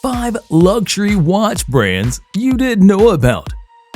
5 luxury watch brands you didn't know about.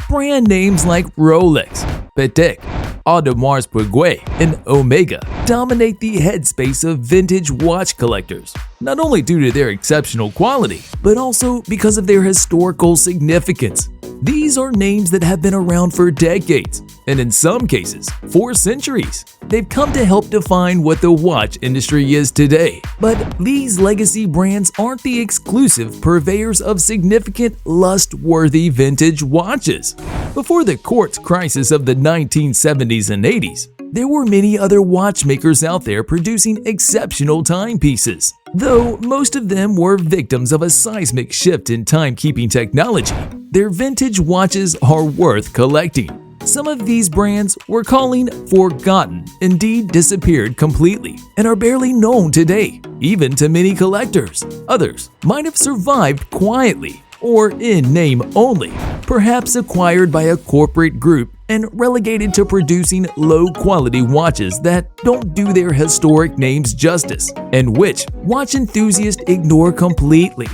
Brand names like Rolex, Patek, Audemars Piguet, and Omega dominate the headspace of vintage watch collectors, not only due to their exceptional quality, but also because of their historical significance. These are names that have been around for decades, and in some cases, for centuries. They've come to help define what the watch industry is today. But these legacy brands aren't the exclusive purveyors of significant, lust-worthy vintage watches. Before the quartz crisis of the 1970s and 80s, there were many other watchmakers out there producing exceptional timepieces. Though most of them were victims of a seismic shift in timekeeping technology, their vintage watches are worth collecting. Some of these brands were calling forgotten, indeed disappeared completely, and are barely known today, even to many collectors. Others might have survived quietly or in name only, perhaps acquired by a corporate group and relegated to producing low-quality watches that don't do their historic names justice, and which watch enthusiasts ignore completely.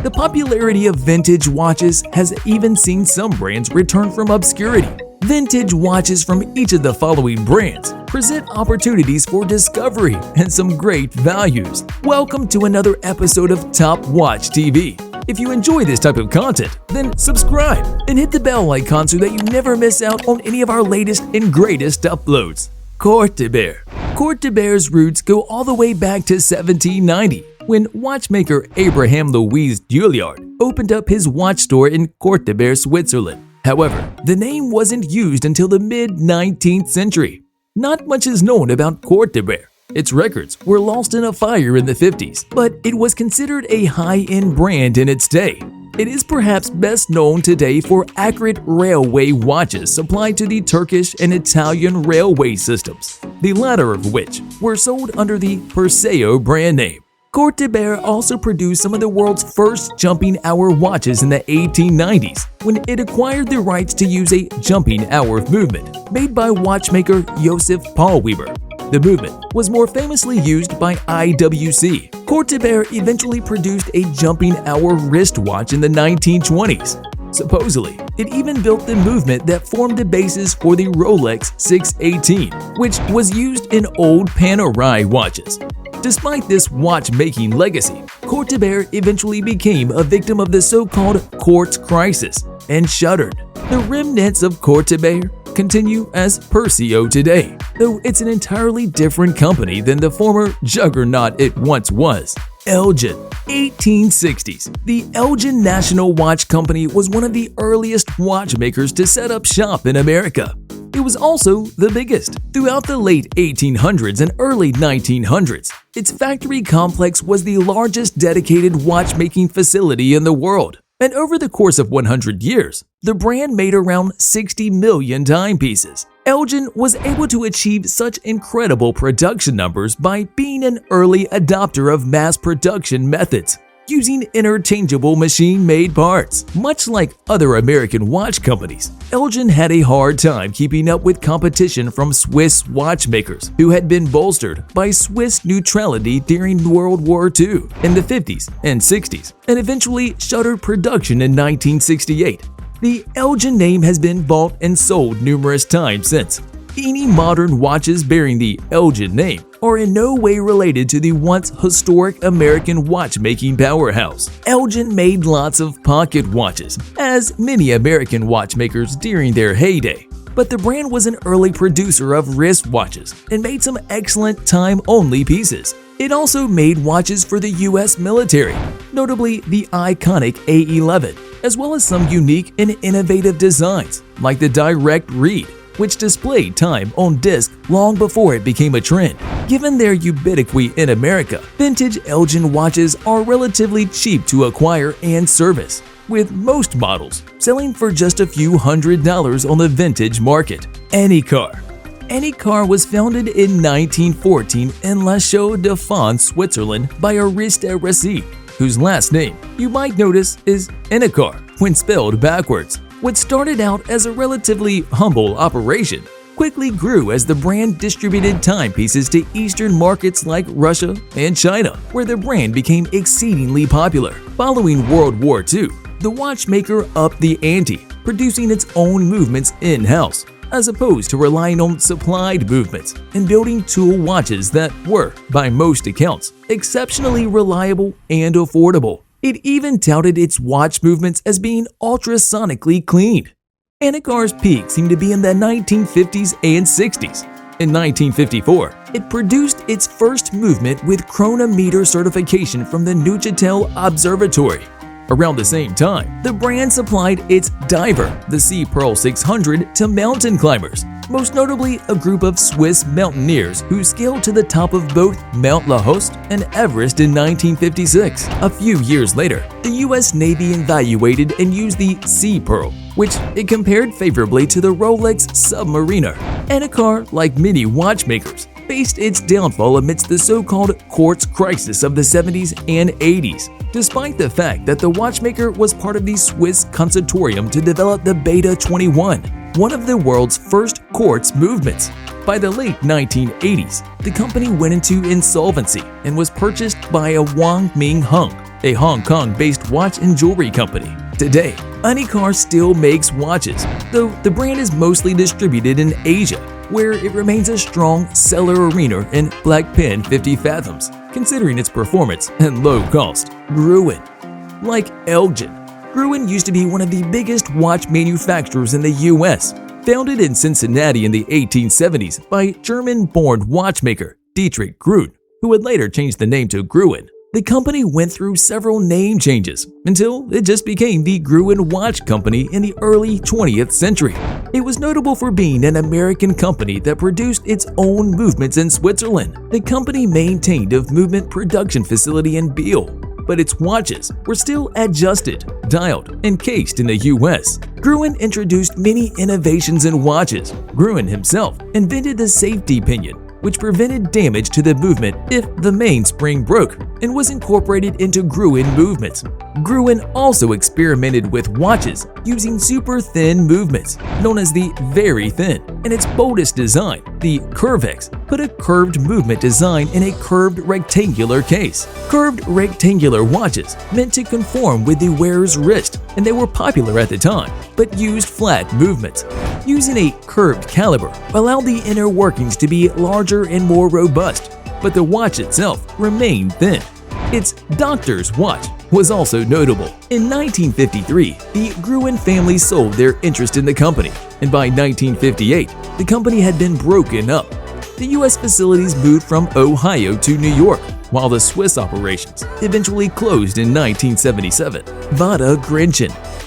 The popularity of vintage watches has even seen some brands return from obscurity. Vintage watches from each of the following brands present opportunities for discovery and some great values. Welcome to another episode of Top Watch TV. If you enjoy this type of content, then subscribe and hit the bell icon so that you never miss out on any of our latest and greatest uploads. Court de Bear. Court de Bear's roots go all the way back to 1790, when watchmaker Abraham Louis Julliard opened up his watch store in Court de Bear, Switzerland. However, the name wasn't used until the mid-19th century. Not much is known about Court de Bear. Its records were lost in a fire in the 50s, but it was considered a high-end brand in its day. It is perhaps best known today for accurate railway watches supplied to the Turkish and Italian railway systems, the latter of which were sold under the Perseo brand name. Court de Bear also produced some of the world's first jumping hour watches in the 1890s, when it acquired the rights to use a jumping hour movement made by watchmaker Joseph Paulweber. The movement was more famously used by IWC. Court de Bear eventually produced a jumping hour wristwatch in the 1920s. Supposedly, it even built the movement that formed the basis for the Rolex 618, which was used in old Panerai watches. Despite this watch-making legacy, Court de Bear eventually became a victim of the so-called quartz crisis and shuttered. The remnants of Court de Bear continue as Perseo today, though it's an entirely different company than the former juggernaut it once was. Elgin. 1860s. The Elgin National Watch Company was one of the earliest watchmakers to set up shop in America. It was also the biggest. Throughout the late 1800s and early 1900s, its factory complex was the largest dedicated watchmaking facility in the world. And over the course of 100 years, the brand made around 60 million timepieces. Elgin was able to achieve such incredible production numbers by being an early adopter of mass production methods, using interchangeable machine-made parts. Much like other American watch companies, Elgin had a hard time keeping up with competition from Swiss watchmakers who had been bolstered by Swiss neutrality during World War II in the 50s and 60s, and eventually shuttered production in 1968. The Elgin name has been bought and sold numerous times since. Any modern watches bearing the Elgin name are in no way related to the once historic American watchmaking powerhouse. Elgin made lots of pocket watches, as many American watchmakers during their heyday, but the brand was an early producer of wristwatches and made some excellent time-only pieces. It also made watches for the U.S. military, notably the iconic A11, as well as some unique and innovative designs like the direct read, which displayed time on disc long before it became a trend. Given their ubiquity in America, vintage Elgin watches are relatively cheap to acquire and service, with most models selling for just a few $100s on the vintage market. Anycar. Anycar was founded in 1914 in La Chaux-de-Fonds, Switzerland by Arista Racine, whose last name you might notice is Anycar when spelled backwards. What started out as a relatively humble operation quickly grew as the brand distributed timepieces to Eastern markets like Russia and China, where the brand became exceedingly popular. Following World War II, the watchmaker upped the ante, producing its own movements in-house, as opposed to relying on supplied movements and building tool watches that were, by most accounts, exceptionally reliable and affordable. It even touted its watch movements as being ultrasonically clean. Anycar's peak seemed to be in the 1950s and 60s. In 1954, it produced its first movement with chronometer certification from the Neuchatel Observatory. Around the same time, the brand supplied its diver, the Sea Pearl 600, to mountain climbers, most notably a group of Swiss mountaineers who scaled to the top of both Mount Lahoste and Everest in 1956. A few years later, the U.S. Navy evaluated and used the Sea Pearl, which it compared favorably to the Rolex Submariner. Anycar, like many watchmakers, faced its downfall amidst the so-called quartz crisis of the 70s and 80s, despite the fact that the watchmaker was part of the Swiss consortium to develop the Beta 21, one of the world's first quartz movements. By the late 1980s, the company went into insolvency and was purchased by a Wang Ming Hung, a Hong Kong-based watch and jewelry company. Today, Anycar still makes watches, though the brand is mostly distributed in Asia, where it remains a strong seller arena in Black Pin 50 Fathoms, considering its performance and low cost. Gruen. Like Elgin, Gruen used to be one of the biggest watch manufacturers in the U.S., founded in Cincinnati in the 1870s by German-born watchmaker Dietrich Gruen, who would later change the name to Gruen. The company went through several name changes until it just became the Gruen Watch Company in the early 20th century. It was notable for being an American company that produced its own movements in Switzerland. The company maintained a movement production facility in Biel, but its watches were still adjusted, dialed, and cased in the US. Gruen introduced many innovations in watches. Gruen himself invented the safety pinion, which prevented damage to the movement if the mainspring broke, and was incorporated into Gruen movements. Gruen also experimented with watches using super thin movements, known as the very thin, and its boldest design, the Curvex, put a curved movement design in a curved rectangular case. Curved rectangular watches meant to conform with the wearer's wrist, and they were popular at the time, but used flat movements. Using a curved caliber allowed the inner workings to be larger and more robust, but the watch itself remained thin. Its doctor's watch was also notable. In 1953, the Gruen family sold their interest in the company, and by 1958, the company had been broken up. The U.S. facilities moved from Ohio to New York, while the Swiss operations eventually closed in 1977. Nevada Gruen.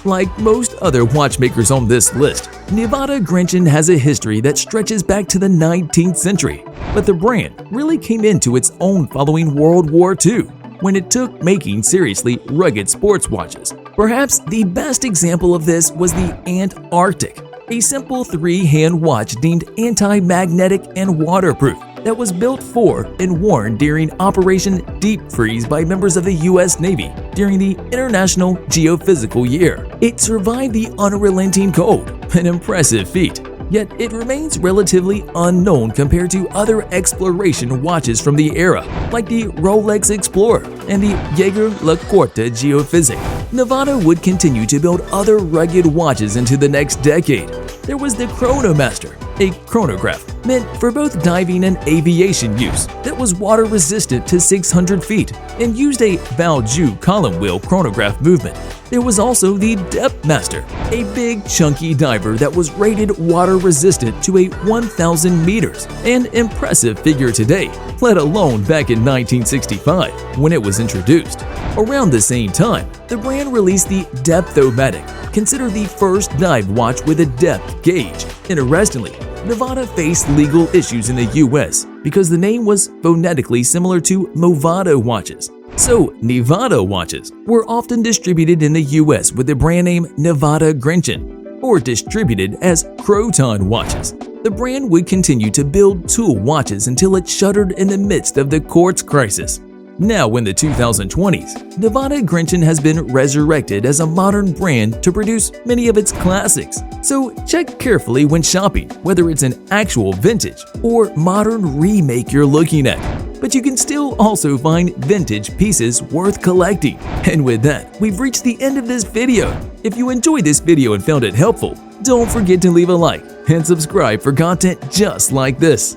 Like most other watchmakers on this list, Nevada Gruen has a history that stretches back to the 19th century, but the brand really came into its own following World War II, when it took making seriously rugged sports watches. Perhaps the best example of this was the Antarctic, a simple three-hand watch deemed anti-magnetic and waterproof that was built for and worn during Operation Deep Freeze by members of the U.S. Navy during the International Geophysical Year. It survived the unrelenting cold, an impressive feat, yet it remains relatively unknown compared to other exploration watches from the era, like the Rolex Explorer and the Jaeger-LeCoultre Geophysic. Nevada would continue to build other rugged watches into the next decade. There was the Chronomaster, a chronograph meant for both diving and aviation use that was water resistant to 600 feet and used a Valjoux column wheel chronograph movement. There was also the Depth Master, a big chunky diver that was rated water resistant to 1,000 meters, an impressive figure today, let alone back in 1965 when it was introduced. Around the same time, the brand released the Depth-O-Matic, considered the first dive watch with a depth gauge. Interestingly, Nevada faced legal issues in the US because the name was phonetically similar to Movado watches. So, Nevada watches were often distributed in the US with the brand name Nevada Gruen, or distributed as Croton watches. The brand would continue to build tool watches until it shuttered in the midst of the quartz crisis. Now in the 2020s, Nevada Gruen has been resurrected as a modern brand to produce many of its classics. So check carefully when shopping whether it's an actual vintage or modern remake you're looking at. But you can still also find vintage pieces worth collecting. And with that, we've reached the end of this video. If you enjoyed this video and found it helpful, don't forget to leave a like and subscribe for content just like this.